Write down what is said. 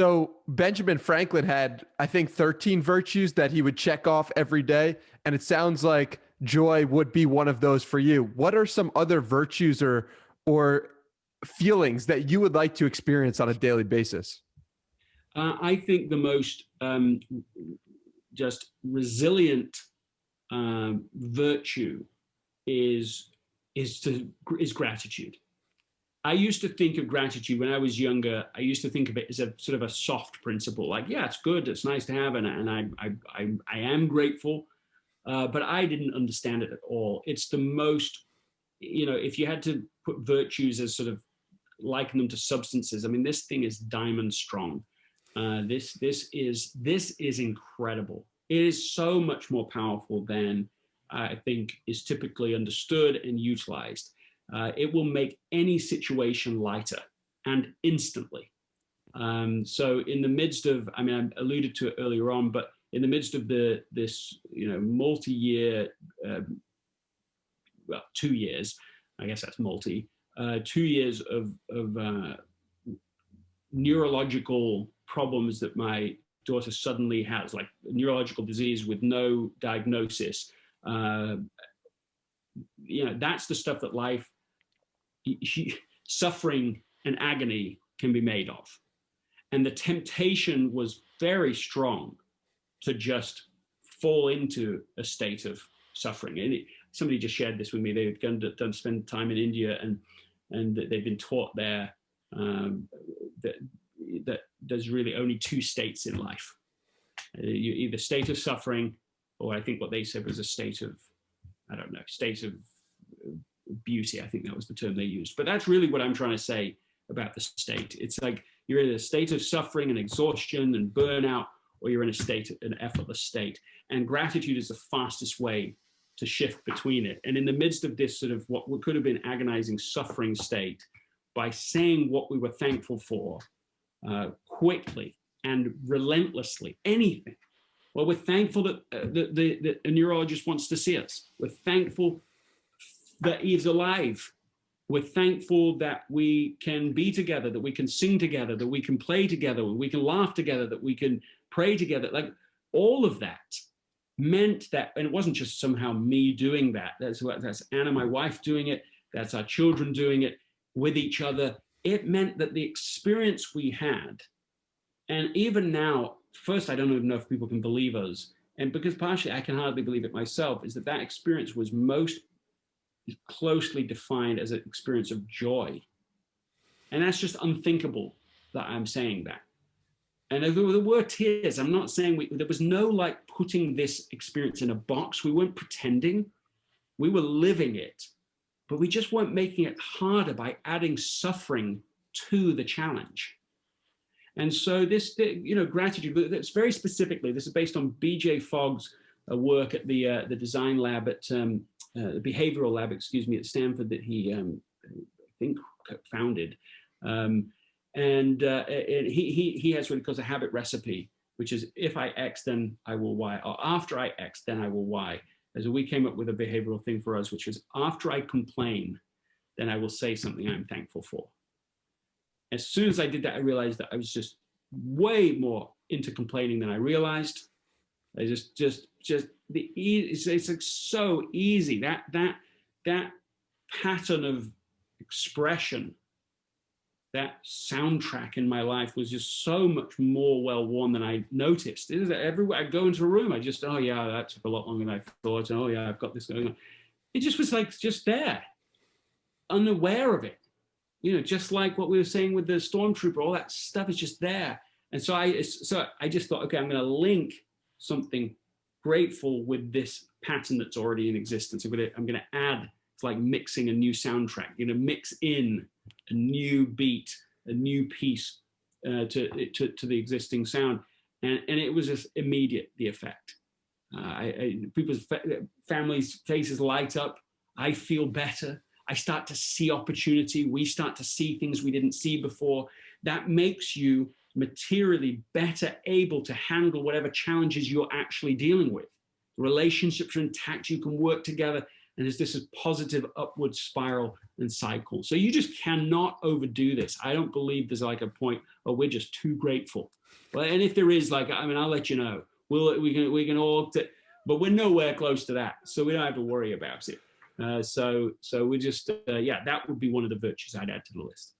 So Benjamin Franklin had, I think, 13 virtues that he would check off every day. And it sounds like joy would be one of those for you. What are some other virtues or feelings that you would like to experience on a daily basis? I think the most just resilient virtue is is gratitude. I used to think of gratitude when I was younger. I used to think of it as a sort of a soft principle, like, yeah, it's good, it's nice to have, and I am grateful, but I didn't understand it at all. It's the most, if you had to put virtues as sort of liken them to substances, I mean, this thing is diamond strong. This is incredible. It is so much more powerful than I think is typically understood and utilized. It will make any situation lighter and instantly. So in the midst of, I mean, I alluded to it earlier on, but in the midst of this multi-year, well, 2 years, I guess that's multi, 2 years of neurological problems that my daughter suddenly has, like neurological disease with no diagnosis. That's the stuff that life, suffering and agony can be made of. And the temptation was very strong to just fall into a state of suffering. And somebody just shared this with me. They've done spend time in India, and they've been taught there that there's really only two states in life. You either state of suffering, or I think what they said was a state of, I don't know, state of beauty. I think that was the term they used. But that's really what I'm trying to say about the state. It's like you're in a state of suffering and exhaustion and burnout, or you're in an effortless state. And gratitude is the fastest way to shift between it. And in the midst of this sort of what could have been agonizing suffering state, by saying what we were thankful for quickly and relentlessly, anything. Well, we're thankful that a neurologist wants to see us. We're thankful that he's alive. We're thankful that we can be together, that we can sing together, that we can play together, we can laugh together, that we can pray together. Like all of that meant that, and it wasn't just somehow me doing that. That's Anna, my wife, doing it. That's our children doing it with each other. It meant that the experience we had, and even now, first, I don't even know if people can believe us, and because partially I can hardly believe it myself, is that experience was most closely defined as an experience of joy. And that's just unthinkable that I'm saying that. And there were tears. I'm not saying there was no like putting this experience in a box. We weren't pretending. We were living it, but we just weren't making it harder by adding suffering to the challenge. And so this, gratitude, that's very specifically, this is based on B.J. Fogg's work at the design lab at, the behavioral lab, at Stanford that he, I think, founded. And he has what he calls a habit recipe, which is if I X, then I will Y, or after I X, then I will Y. And so we came up with a behavioral thing for us, which is after I complain, then I will say something I'm thankful for. As soon as I did that, I realized that I was just way more into complaining than I realized. I just it's like so easy. That pattern of expression, that soundtrack in my life was just so much more well-worn than I noticed. It is everywhere I go into a room, I just, oh yeah, that took a lot longer than I thought. And, oh yeah, I've got this going on. It just was like just there, unaware of it. Just like what we were saying with the stormtrooper, all that stuff is just there. And so I just thought, okay, I'm going to link something grateful with this pattern that's already in existence. I'm going to add, it's like mixing a new soundtrack, mix in a new beat, a new piece to the existing sound. And it was just immediate, the effect. People's families' faces light up. I feel better. I start to see opportunity. We start to see things we didn't see before. That makes you materially better able to handle whatever challenges you're actually dealing with. Relationships are intact. You can work together. And it's this positive upward spiral and cycle. So you just cannot overdo this. I don't believe there's like a point, oh, we're just too grateful. Well, and if there is, like, I mean, I'll let you know. We can all, but we're nowhere close to that. So we don't have to worry about it. So we just, yeah, that would be one of the virtues I'd add to the list.